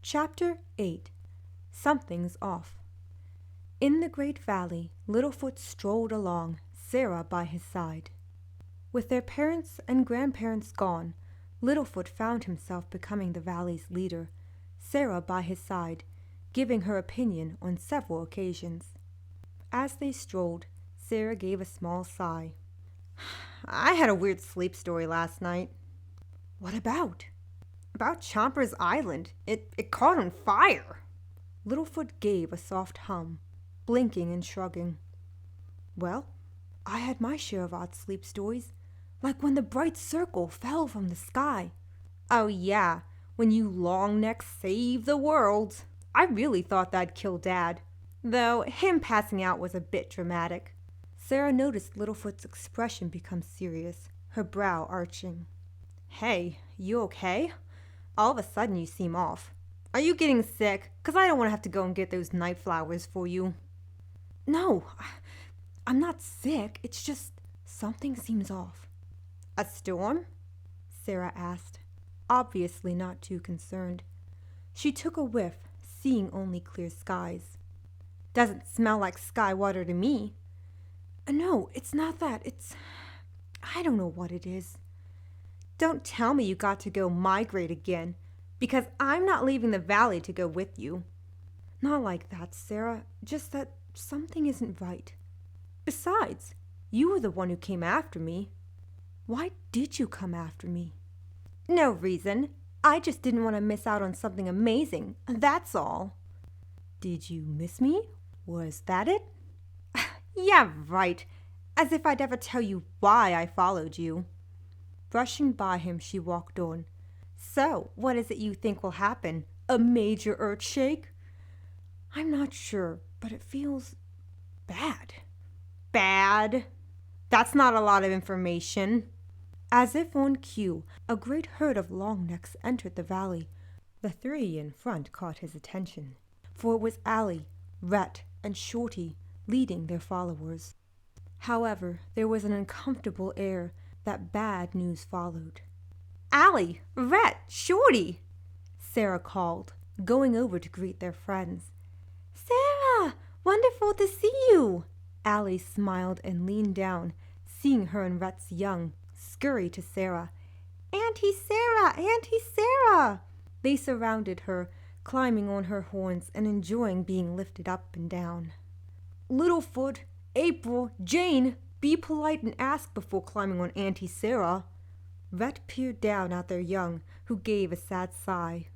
Chapter 8. Something's Off. In the great valley, Littlefoot strolled along, Sarah by his side. With their parents and grandparents gone, Littlefoot found himself becoming the valley's leader, Sarah by his side, giving her opinion on several occasions. As they strolled, Sarah gave a small sigh. I had a weird sleep story last night. What about? About Chomper's Island. It caught on fire. Littlefoot gave a soft hum, blinking and shrugging. Well, I had my share of odd sleep stories, like when the bright circle fell from the sky. Oh yeah, when you longnecks saved the world. I really thought that'd kill Dad, though him passing out was a bit dramatic. Sarah noticed Littlefoot's expression become serious, her brow arching. Hey, you okay? All of a sudden you seem off. Are you getting sick? 'Cause I don't want to have to go and get those night flowers for you. No, I'm not sick. It's just something seems off. A storm? Sarah asked, obviously not too concerned. She took a whiff, seeing only clear skies. Doesn't smell like sky water to me. No, it's not that. I don't know what it is. Don't tell me you got to go migrate again, because I'm not leaving the valley to go with you. Not like that, Sarah. Just that something isn't right. Besides, you were the one who came after me. Why did you come after me? No reason. I just didn't want to miss out on something amazing, that's all. Did you miss me? Was that it? Yeah, right. As if I'd ever tell you why I followed you. Brushing by him, she walked on. So, what is it you think will happen? A major earthshake? I'm not sure, but it feels bad. Bad? That's not a lot of information. As if on cue, a great herd of longnecks entered the valley. The three in front caught his attention, for it was Allie, Rhett, and Shorty leading their followers. However, there was an uncomfortable air that bad news followed. Allie, Rhett, Shorty, Sarah called, going over to greet their friends. Sarah, wonderful to see you. Allie smiled and leaned down, seeing her and Rhett's young scurry to Sarah. Auntie Sarah, Auntie Sarah! They surrounded her, climbing on her horns and enjoying being lifted up and down. Littlefoot, April, Jane, be polite and ask before climbing on Auntie Sarah. Rhett peered down at their young, who gave a sad sigh.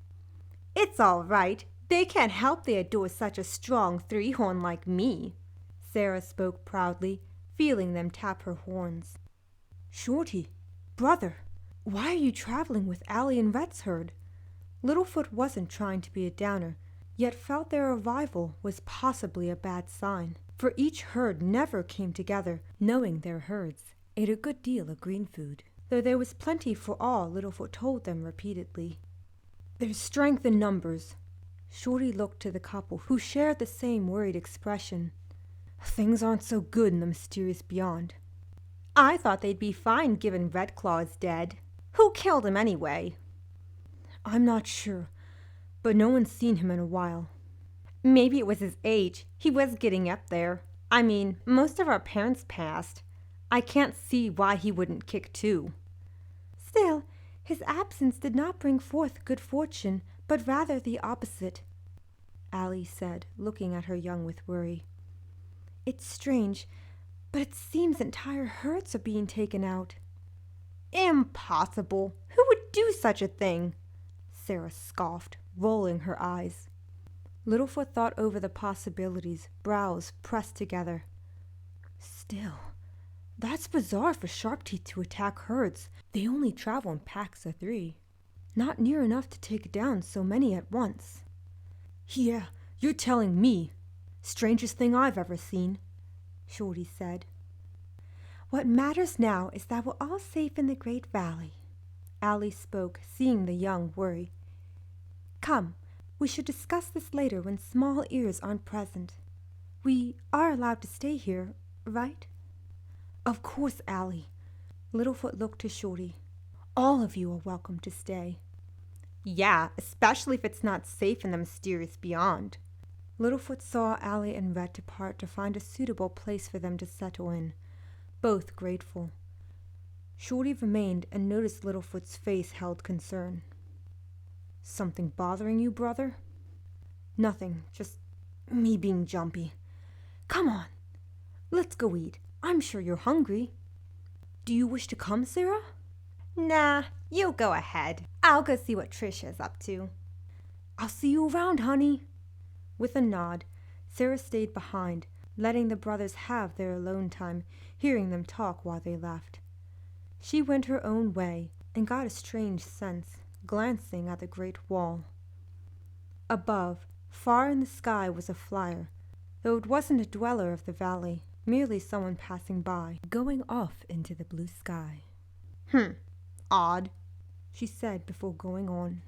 It's all right. They can't help they adore such a strong three-horn like me. Sarah spoke proudly, feeling them tap her horns. Shorty, brother, why are you traveling with Allie and Rhett's herd? Littlefoot wasn't trying to be a downer, yet felt their arrival was possibly a bad sign, for each herd never came together, knowing their herds ate a good deal of green food, though there was plenty for all, Littlefoot told them repeatedly. There's strength in numbers. Shorty looked to the couple, who shared the same worried expression. Things aren't so good in the mysterious beyond. I thought they'd be fine given Red Claw's dead. Who killed him anyway? I'm not sure, but no one's seen him in a while. Maybe it was his age. He was getting up there. I mean, most of our parents passed. I can't see why he wouldn't kick too. Still, his absence did not bring forth good fortune, but rather the opposite, Allie said, looking at her young with worry. It's strange, but it seems entire herds are being taken out. Impossible! Who would do such a thing? Sarah scoffed, rolling her eyes. Littlefoot thought over the possibilities, brows pressed together. Still, that's bizarre for Sharptooth to attack herds. They only travel in packs of 3. Not near enough to take down so many at once. Yeah, you're telling me. Strangest thing I've ever seen, Shorty said. What matters now is that we're all safe in the Great Valley, Allie spoke, seeing the young worry. Come, we should discuss this later when small ears aren't present. We are allowed to stay here, right? Of course, Allie. Littlefoot looked to Shorty. All of you are welcome to stay. Yeah, especially if it's not safe in the mysterious beyond. Littlefoot saw Allie and Rhett depart to find a suitable place for them to settle in, both grateful. Shorty remained and noticed Littlefoot's face held concern. Something bothering you, brother? Nothing, just me being jumpy. Come on, let's go eat. I'm sure you're hungry. Do you wish to come, Sarah? Nah, you go ahead. I'll go see what Trish is up to. I'll see you around, honey. With a nod, Sarah stayed behind, letting the brothers have their alone time, hearing them talk while they left. She went her own way and got a strange sense, glancing at the great wall. Above, far in the sky, was a flyer, though it wasn't a dweller of the valley, merely someone passing by, going off into the blue sky. Odd, she said before going on.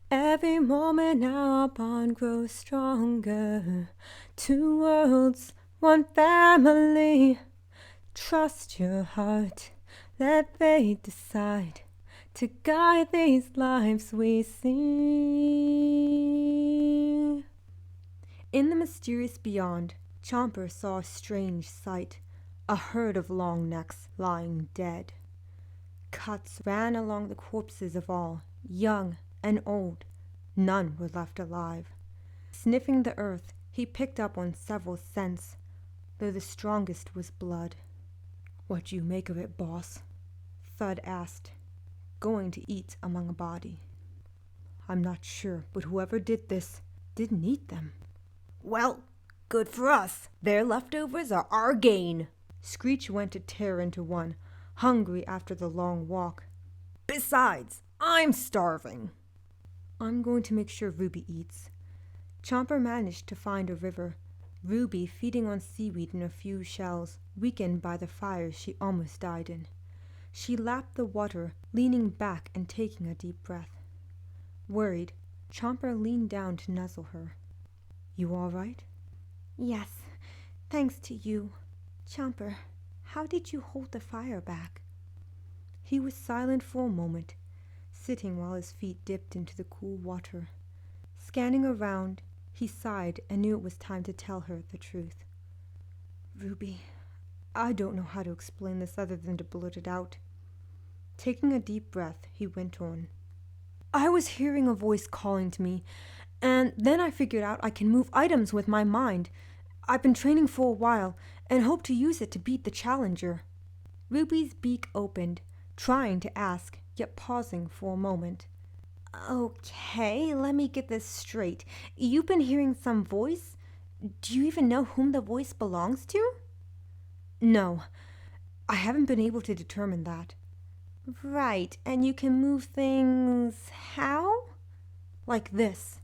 Every moment now our bond grows stronger. Two worlds, one family. Trust your heart, let fate decide to guide these lives we see. In the mysterious beyond, Chomper saw a strange sight, a herd of long necks lying dead. Cuts ran along the corpses of all, young and old. None were left alive. Sniffing the earth, he picked up on several scents, though the strongest was blood. What do you make of it, boss? Thud asked, going to eat among a body. I'm not sure, but whoever did this didn't eat them. Well, good for us. Their leftovers are our gain. Screech went to tear into one, hungry after the long walk. Besides, I'm starving. I'm going to make sure Ruby eats. Chomper managed to find a river, Ruby feeding on seaweed and a few shells, weakened by the fires she almost died in. She lapped the water, leaning back and taking a deep breath. Worried, Chomper leaned down to nuzzle her. You all right? Yes, thanks to you. Chomper, how did you hold the fire back? He was silent for a moment, sitting while his feet dipped into the cool water. Scanning around, he sighed and knew it was time to tell her the truth. Ruby, I don't know how to explain this other than to blurt it out. Taking a deep breath, he went on. I was hearing a voice calling to me, and then I figured out I can move items with my mind. I've been training for a while, and hope to use it to beat the challenger. Ruby's beak opened, trying to ask, yet pausing for a moment. Okay, let me get this straight. You've been hearing some voice? Do you even know whom the voice belongs to? No, I haven't been able to determine that. Right, and you can move things how? Like this.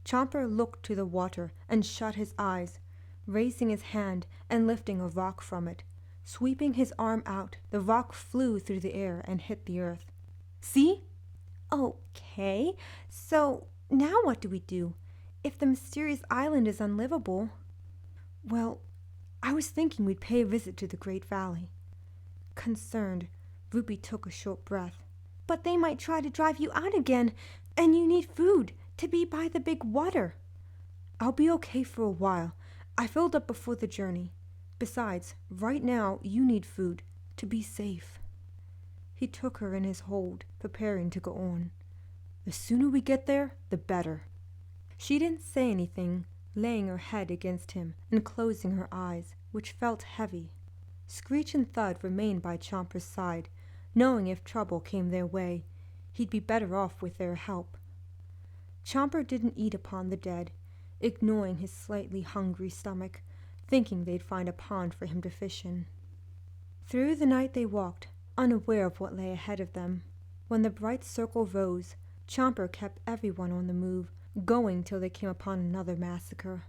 Chomper looked to the water and shut his eyes, raising his hand and lifting a rock from it. Sweeping his arm out, the rock flew through the air and hit the earth. See? Okay, so now what do we do? If the mysterious island is unlivable? Well, I was thinking we'd pay a visit to the Great Valley. Concerned, Ruby took a short breath. But they might try to drive you out again, and you need food to be by the big water. I'll be okay for a while. I filled up before the journey. Besides, right now you need food to be safe. He took her in his hold, preparing to go on. The sooner we get there, the better. She didn't say anything, laying her head against him and closing her eyes, which felt heavy. Screech and Thud remained by Chomper's side, knowing if trouble came their way, he'd be better off with their help. Chomper didn't eat upon the dead, ignoring his slightly hungry stomach, thinking they'd find a pond for him to fish in. Through the night they walked, unaware of what lay ahead of them. When the bright circle rose, Chomper kept everyone on the move, going till they came upon another massacre.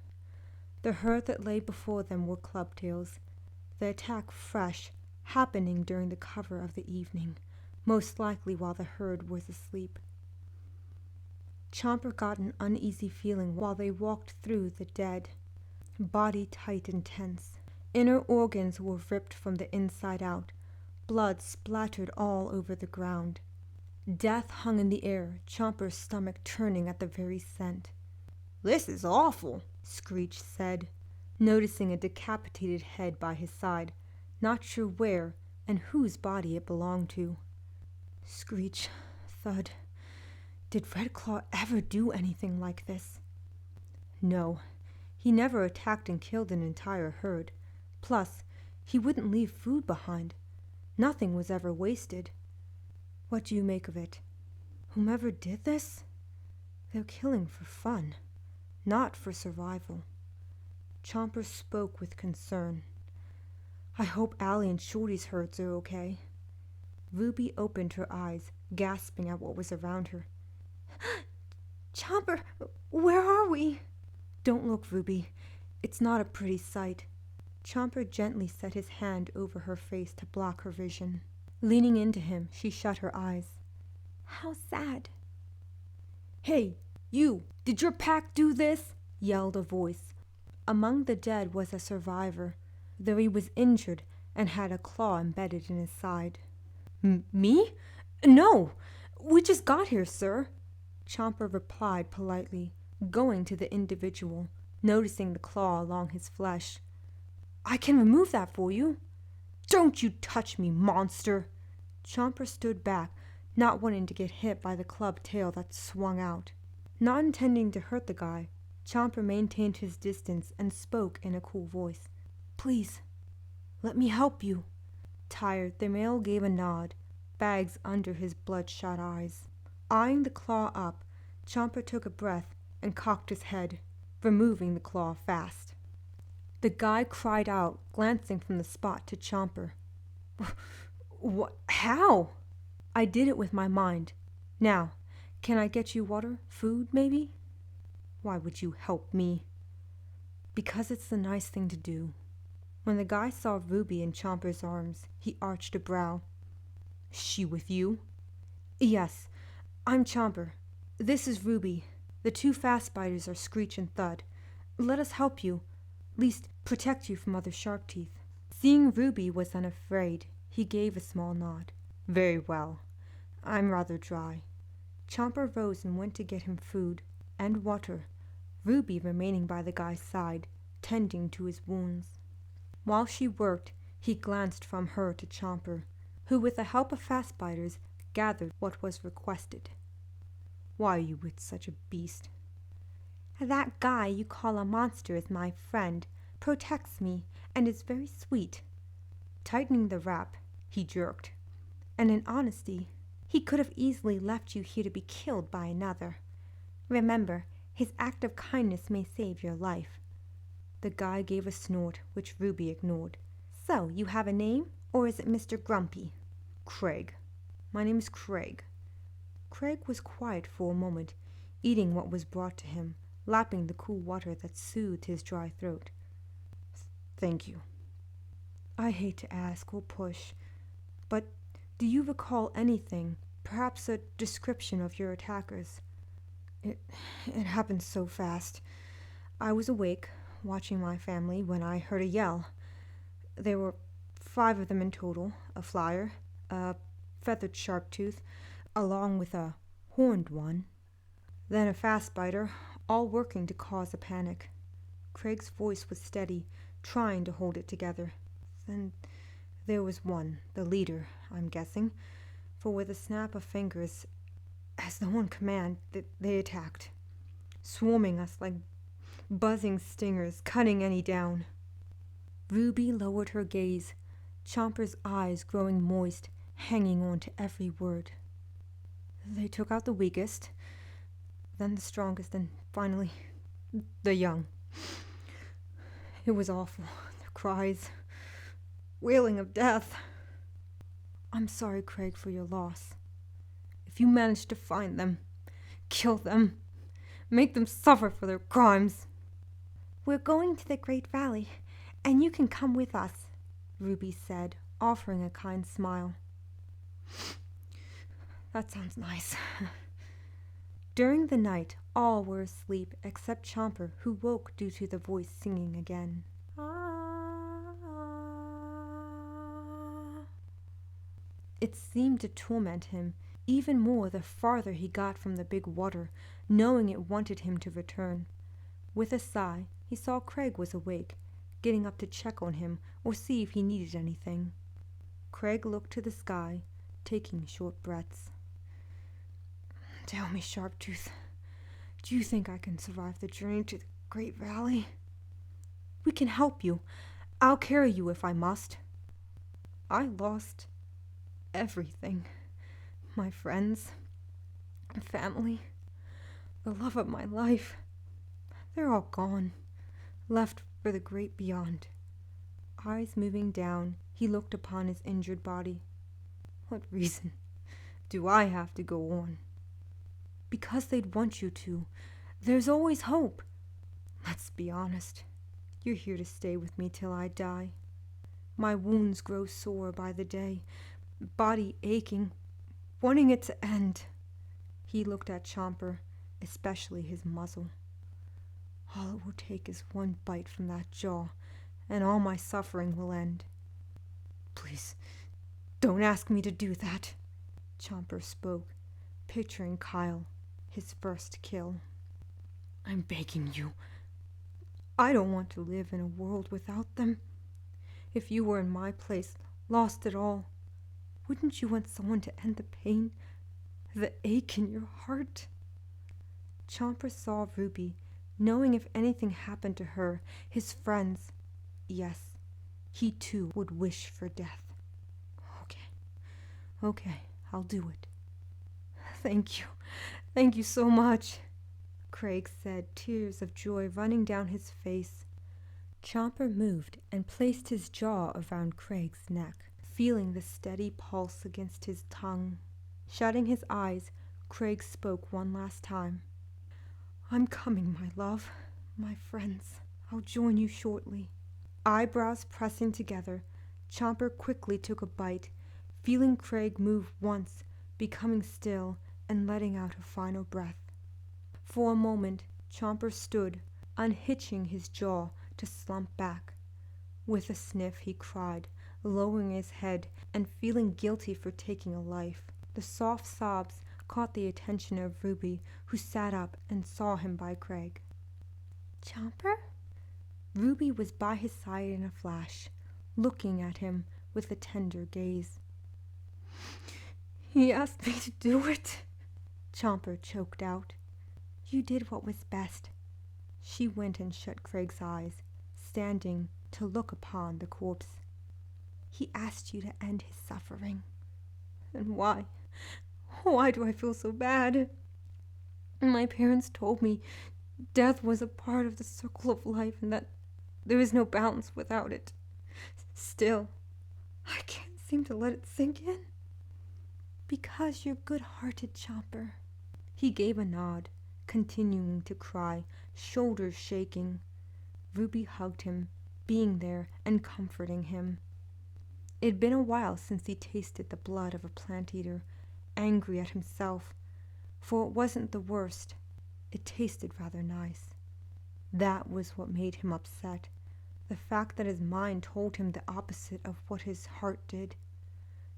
The herd that lay before them were clubtails, the attack fresh, happening during the cover of the evening, most likely while the herd was asleep. Chomper got an uneasy feeling while they walked through the dead, body tight and tense. Inner organs were ripped from the inside out, blood splattered all over the ground. Death hung in the air, Chomper's stomach turning at the very scent. "This is awful," Screech said, noticing a decapitated head by his side, not sure where and whose body it belonged to. Screech, thud. Did Red Claw ever do anything like this? No, he never attacked and killed an entire herd. Plus, he wouldn't leave food behind. Nothing was ever wasted. What do you make of it? Whomever did this? They're killing for fun, not for survival. Chomper spoke with concern. I hope Allie and Shorty's herds are okay. Ruby opened her eyes, gasping at what was around her. Chomper, where are we? Don't look, Ruby. It's not a pretty sight. Chomper gently set his hand over her face to block her vision. Leaning into him, she shut her eyes. How sad. Hey, you! Did your pack do this? Yelled a voice. Among the dead was a survivor, though he was injured and had a claw embedded in his side. Me? No! We just got here, sir. Chomper replied politely, going to the individual, noticing the claw along his flesh. I can remove that for you. Don't you touch me, monster! Chomper stood back, not wanting to get hit by the club tail that swung out. Not intending to hurt the guy, Chomper maintained his distance and spoke in a cool voice. Please, let me help you. Tired, the male gave a nod, bags under his bloodshot eyes. Eyeing the claw up, Chomper took a breath and cocked his head, removing the claw fast. The guy cried out, glancing from the spot to Chomper. What? How? I did it with my mind. Now, can I get you water, food, maybe? Why would you help me? Because it's the nice thing to do. When the guy saw Ruby in Chomper's arms, he arched a brow. She with you? Yes, I'm Chomper. This is Ruby. The two fast biters are Screech and Thud. Let us help you. Least protect you from other Sharptooth. Seeing Ruby was unafraid, he gave a small nod. Very well. I'm rather dry. Chomper rose and went to get him food and water, Ruby remaining by the guy's side, tending to his wounds. While she worked, he glanced from her to Chomper, who with the help of fast biters gathered what was requested. Why are you with such a beast? That guy you call a monster is my friend, protects me, and is very sweet. Tightening the wrap, he jerked. And in honesty, he could have easily left you here to be killed by another. Remember, his act of kindness may save your life. The guy gave a snort, which Ruby ignored. So, you have a name, or is it Mr. Grumpy? Craig. My name is Craig. Craig was quiet for a moment, eating what was brought to him, lapping the cool water that soothed his dry throat. Thank you. I hate to ask or push, but do you recall anything, perhaps a description of your attackers? It happened so fast. I was awake, watching my family, when I heard a yell. There were 5 of them in total, a flyer, a feathered Sharptooth, along with a horned one, then a fast biter, all working to cause a panic. Craig's voice was steady, trying to hold it together. Then there was one, the leader, I'm guessing, for with a snap of fingers, as the one command, they attacked, swarming us like buzzing stingers, cutting any down. Ruby lowered her gaze, Chomper's eyes growing moist, hanging on to every word. They took out the weakest, then the strongest, and finally, the young. It was awful, the cries, wailing of death. I'm sorry, Craig, for your loss. If you manage to find them, kill them, make them suffer for their crimes. We're going to the Great Valley, and you can come with us, Ruby said, offering a kind smile. That sounds nice. During the night, all were asleep except Chomper, who woke due to the voice singing again. It seemed to torment him, even more the farther he got from the big water, knowing it wanted him to return. With a sigh, he saw Craig was awake, getting up to check on him or see if he needed anything. Craig looked to the sky, taking short breaths. "Tell me, Sharptooth, do you think I can survive the journey to the Great Valley?" "We can help you. I'll carry you if I must." "I lost everything. My friends, family, the love of my life. They're all gone, left for the great beyond." Eyes moving down, he looked upon his injured body. "What reason do I have to go on?" "Because they'd want you to. There's always hope. Let's be honest. You're here to stay with me till I die. My wounds grow sore by the day, body aching, wanting it to end." He looked at Chomper, especially his muzzle. "All it will take is one bite from that jaw, and all my suffering will end." "Please, don't ask me to do that," Chomper spoke, picturing Kyle, his first kill. "I'm begging you. I don't want to live in a world without them. If you were in my place, lost it all, wouldn't you want someone to end the pain, the ache in your heart?" Chomper saw Ruby, knowing if anything happened to her, his friends, yes, he too would wish for death. Okay, I'll do it." Thank you so much," Craig said, tears of joy running down his face. Chomper moved and placed his jaw around Craig's neck, feeling the steady pulse against his tongue. Shutting his eyes, Craig spoke one last time. "I'm coming, my love, my friends. I'll join you shortly." Eyebrows pressing together, Chomper quickly took a bite, feeling Craig move once, becoming still and letting out a final breath. For a moment, Chomper stood, unhitching his jaw to slump back. With a sniff, he cried, lowering his head and feeling guilty for taking a life. The soft sobs caught the attention of Ruby, who sat up and saw him by Craig. "Chomper?" Ruby was by his side in a flash, looking at him with a tender gaze. "He asked me to do it," Chomper choked out. "You did what was best." She went and shut Craig's eyes, standing to look upon the corpse. "He asked you to end his suffering." "And why? Why do I feel so bad? My parents told me death was a part of the circle of life and that there is no balance without it. Still, I can't seem to let it sink in." "Because you're good-hearted, Chomper." He gave a nod, continuing to cry, shoulders shaking. Ruby hugged him, being there and comforting him. It'd been a while since he tasted the blood of a plant-eater, angry at himself, for it wasn't the worst. It tasted rather nice. That was what made him upset, the fact that his mind told him the opposite of what his heart did,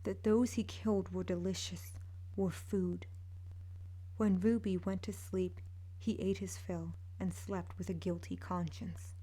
that those he killed were delicious, were food. When Ruby went to sleep, he ate his fill and slept with a guilty conscience.